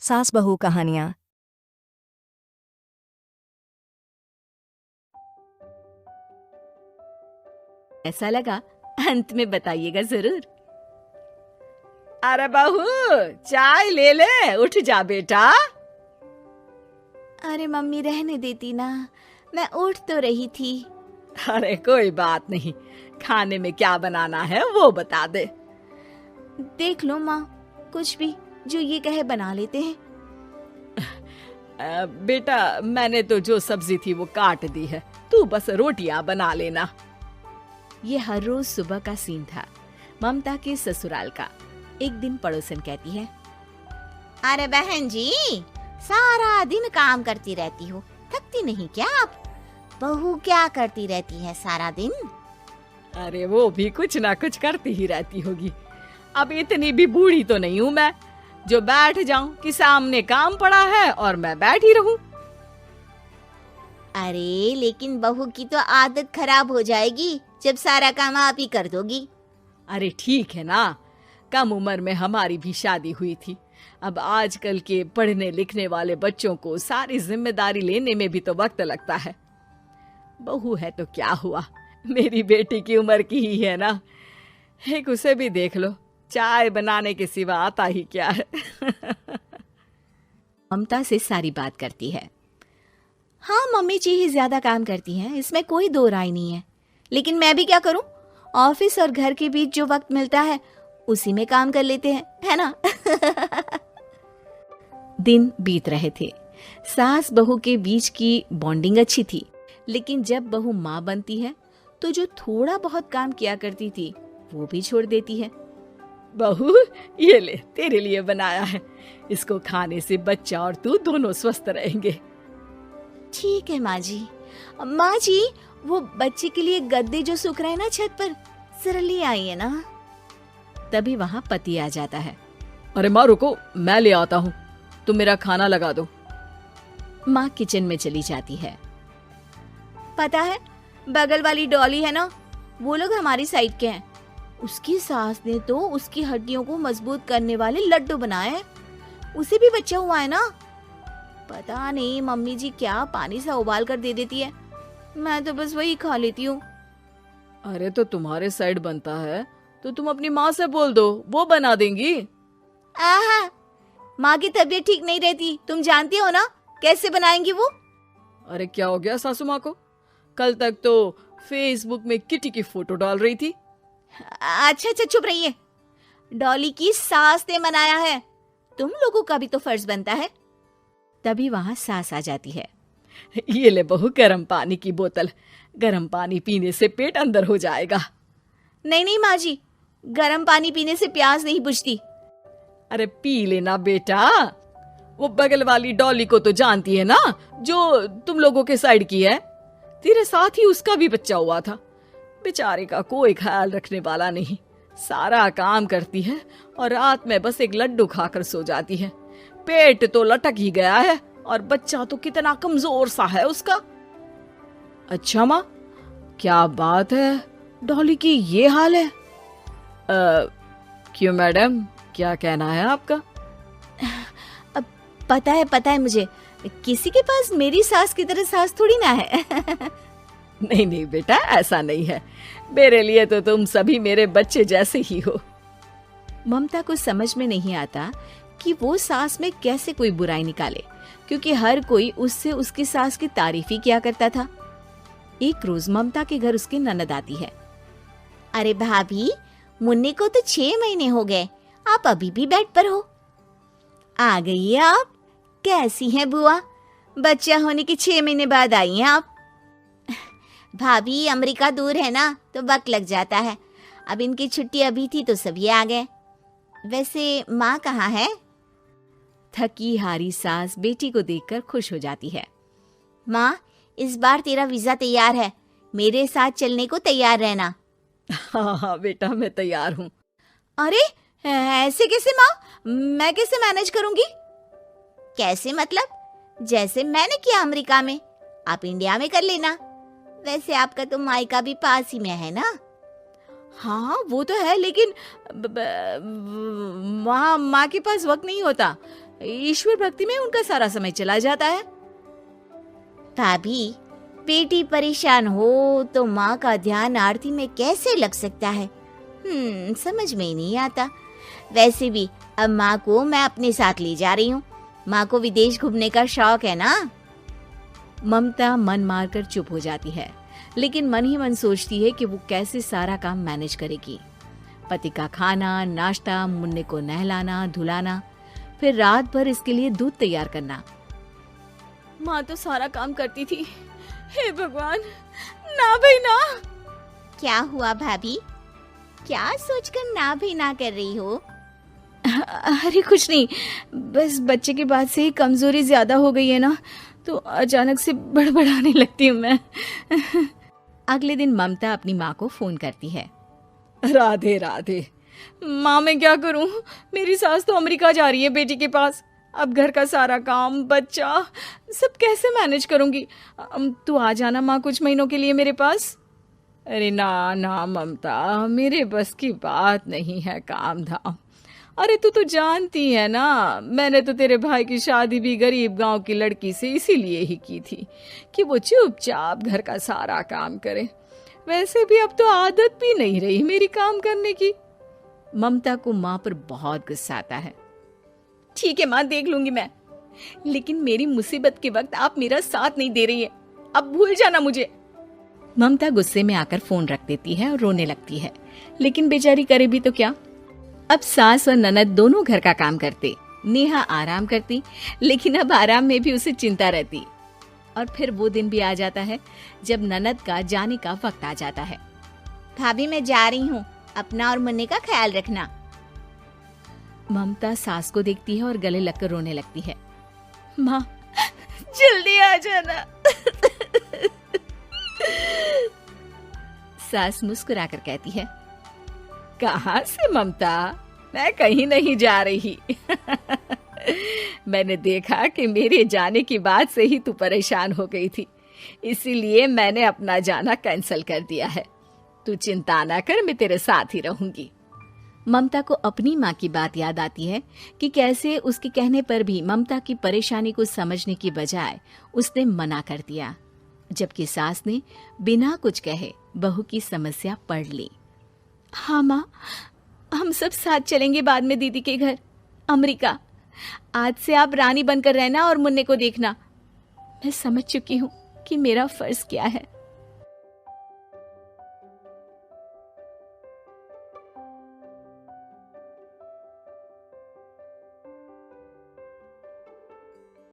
सास बहू कहानियाँ। ऐसा लगा अंत में बताइएगा जरूर। अरे बहू, चाय ले ले, उठ जा बेटा। अरे मम्मी रहने देती ना, मैं उठ तो रही थी। अरे कोई बात नहीं, खाने में क्या बनाना है वो बता दे। देख लो माँ, कुछ भी जो ये कहे बना लेते हैं। बेटा मैंने तो जो सब्जी थी वो काट दी है, तू बस रोटियां बना लेना। ये हर रोज सुबह का सीन था ममता के ससुराल का। एक दिन पड़ोसन कहती है, अरे बहन जी, सारा दिन काम करती रहती हो, थकती नहीं क्या आप? बहू क्या करती रहती है सारा दिन? अरे वो भी कुछ ना कुछ करती ही रहती होगी। अब इतनी भी बूढ़ी तो नहीं हूँ मैं जो बैठ जाऊं कि सामने काम पड़ा है और मैं बैठी रहूं। अरे लेकिन बहू की तो आदत खराब हो जाएगी जब सारा काम आप ही कर दोगी। अरे ठीक है ना, कम उम्र में हमारी भी शादी हुई थी। अब आजकल के पढ़ने लिखने वाले बच्चों को सारी जिम्मेदारी लेने में भी तो वक्त लगता है। बहू है तो क्या हुआ, मेरी बेटी की उम्र की ही है ना। एक उसे भी देख लो, चाय बनाने के सिवा आता ही क्या है। ममता से सारी बात करती है। हाँ मम्मी जी ही ज्यादा काम करती हैं, इसमें कोई दो राय नहीं है। लेकिन मैं भी क्या करूं, ऑफिस और घर के बीच जो वक्त मिलता है उसी में काम कर लेते हैं, है ना। दिन बीत रहे थे। सास बहू के बीच की बॉन्डिंग अच्छी थी, लेकिन जब बहू माँ बनती है तो जो थोड़ा बहुत काम किया करती थी वो भी छोड़ देती है। बहू ये ले, तेरे लिए बनाया है, इसको खाने से बच्चा और तू दोनों स्वस्थ रहेंगे। ठीक है माँ जी। माँ जी, वो बच्चे के लिए गद्दे जो सूख रहे हैं ना छत पर, जरा ले आइए ना। तभी वहाँ पति आ जाता है। अरे माँ रुको, मैं ले आता हूँ, तुम मेरा खाना लगा दो। माँ किचन में चली जाती है। पता है, बगल वाली डॉली है ना, वो लोग हमारी साइड के हैं। उसकी सास ने तो उसकी हड्डियों को मजबूत करने वाले लड्डू बनाए हैं। उसे भी बच्चा हुआ है ना। पता नहीं मम्मी जी क्या पानी सा उबाल कर दे देती है, मैं तो बस वही खा लेती हूँ। अरे तो तुम्हारे साइड बनता है तो तुम अपनी माँ से बोल दो, वो बना देंगी। आहा, माँ की तबीयत ठीक नहीं रहती, तुम जानती हो ना, कैसे बनाएंगी वो? अरे क्या हो गया सासू माँ को? कल तक तो फेसबुक में किटी की फोटो डाल रही थी। अच्छा अच्छा चुप रहिए। डॉली की सास ने मनाया है, तुम लोगों का भी तो फर्ज बनता है। तभी वहाँ सास आ जाती है। ये ले बहू गर्म पानी की बोतल, गर्म पानी पीने से पेट अंदर हो जाएगा। नहीं नहीं माँ जी, गर्म पानी पीने से प्यास नहीं बुझती। अरे पी लेना बेटा। वो बगल वाली डॉली को तो जानती है ना, जो तुम लोगों के साइड की है। तेरे साथ ही उसका भी बच्चा हुआ था। बेचारे का कोई ख्याल रखने वाला नहीं, सारा काम करती है और रात में बस एक लड्डू खाकर सो जाती है। पेट तो लटक ही गया है और बच्चा तो कितना कमजोर सा है उसका। अच्छा माँ, क्या बात है, डॉली की ये हाल है? क्यों मैडम, क्या कहना है आपका? अब पता है मुझे, किसी के पास मेरी सास की तरह सास थोड़ी ना है। नहीं नहीं बेटा, ऐसा नहीं है, मेरे लिए तो तुम सभी मेरे बच्चे जैसे ही हो। ममता को समझ में नहीं आता कि वो सास में कैसे कोई बुराई निकाले, क्योंकि हर कोई उससे उसकी सास की तारीफ ही किया करता था। एक रोज ममता के घर उसकी ननद आती है। अरे भाभी, मुन्ने को तो 6 महीने हो गए, आप अभी भी बेड पर हो। आ गई है आप? कैसी हैं बुआ? बच्चा होने के 6 महीने बाद आई हैं आप। भाभी अमेरिका दूर है ना, तो वक्त लग जाता है। अब इनकी छुट्टी अभी थी तो सभी आ गए। वैसे माँ कहाँ है? थकी हारी सास बेटी को देखकर खुश हो जाती है। माँ, इस बार तेरा वीजा तैयार है, मेरे साथ चलने को तैयार रहना। हाँ बेटा, मैं तैयार हूँ। अरे ऐसे कैसे माँ, मैं कैसे मैनेज करूंगी? कैसे मतलब? जैसे मैंने किया अमेरिका में, आप इंडिया में कर लेना। वैसे आपका तो मायका भी पास ही में है ना। हाँ वो तो है, लेकिन वहाँ माँ के पास वक्त नहीं होता। ईश्वर भक्ति में उनका सारा समय चला जाता है। भाभी, बेटी परेशान हो तो माँ का ध्यान आरती में कैसे लग सकता है? समझ में ही नहीं आता। वैसे भी अब माँ को मैं अपने साथ ले जा रही हूँ। माँ को विदेश घूमने का शौक है ना। ममता मन मारकर चुप हो जाती है, लेकिन मन ही मन सोचती है कि वो कैसे सारा काम मैनेज करेगी। पति का खाना, नाश्ता, मुन्ने को नहलाना धुलाना, फिर रात भर इसके लिए दूध तैयार करना। माँ तो सारा काम करती थी। हे भगवान, ना भाई ना। क्या हुआ भाभी? क्या सोचकर ना भी ना कर रही हो? अरे कुछ नहीं, बस बच्चे के बाद से कमजोरी ज्यादा हो गई है ना, तो अचानक से बड़बड़ाने लगती हूँ मैं। अगले दिन ममता अपनी माँ को फोन करती है। राधे राधे। माँ, मैं क्या करूँ? मेरी सास तो अमेरिका जा रही है बेटी के पास। अब घर का सारा काम, बच्चा, सब कैसे मैनेज करूंगी? तू आ जाना माँ कुछ महीनों के लिए मेरे पास। अरे ना ना ममता, मेरे बस की बात नहीं है काम धाम। अरे तू तो जानती है ना, मैंने तो तेरे भाई की शादी भी गरीब गांव की लड़की से इसीलिए ही की थी कि वो चुपचाप घर का सारा काम करे। वैसे भी अब तो आदत भी नहीं रही मेरी काम करने की। ममता को माँ पर बहुत गुस्सा आता है। ठीक है माँ, देख लूंगी मैं, लेकिन मेरी मुसीबत के वक्त आप मेरा साथ नहीं दे रही है। अब भूल जाना मुझे। ममता गुस्से में आकर फोन रख देती है और रोने लगती है, लेकिन बेचारी करे भी तो क्या। अब सास और ननद दोनों घर का काम करते, नेहा आराम करती, लेकिन अब आराम में भी उसे चिंता रहती। और फिर वो दिन भी आ जाता है जब ननद का जाने का वक्त आ जाता है। भाभी, मैं जा रही हूँ, अपना और मुन्ने का ख्याल रखना। ममता सास को देखती है और गले लगकर रोने लगती है। माँ, जल्दी आ जाना। सास मुस्कुराकर कहती है, कहाँ से ममता? मैं कहीं नहीं जा रही। मैंने देखा कि मेरे जाने की बात से ही तू परेशान हो गई थी, इसीलिए मैंने अपना जाना कैंसिल कर दिया है। तू चिंता ना कर, मैं तेरे साथ ही रहूंगी। ममता को अपनी माँ की बात याद आती है कि कैसे उसके कहने पर भी ममता की परेशानी को समझने की बजाय उसने मना कर दिया, जबकि सास ने बिना कुछ कहे बहू की समस्या पढ़ ली। हाँ माँ, हम सब साथ चलेंगे बाद में दीदी के घर अमेरिका। आज से आप रानी बनकर रहना और मुन्ने को देखना। मैं समझ चुकी हूँ कि मेरा फर्ज क्या है।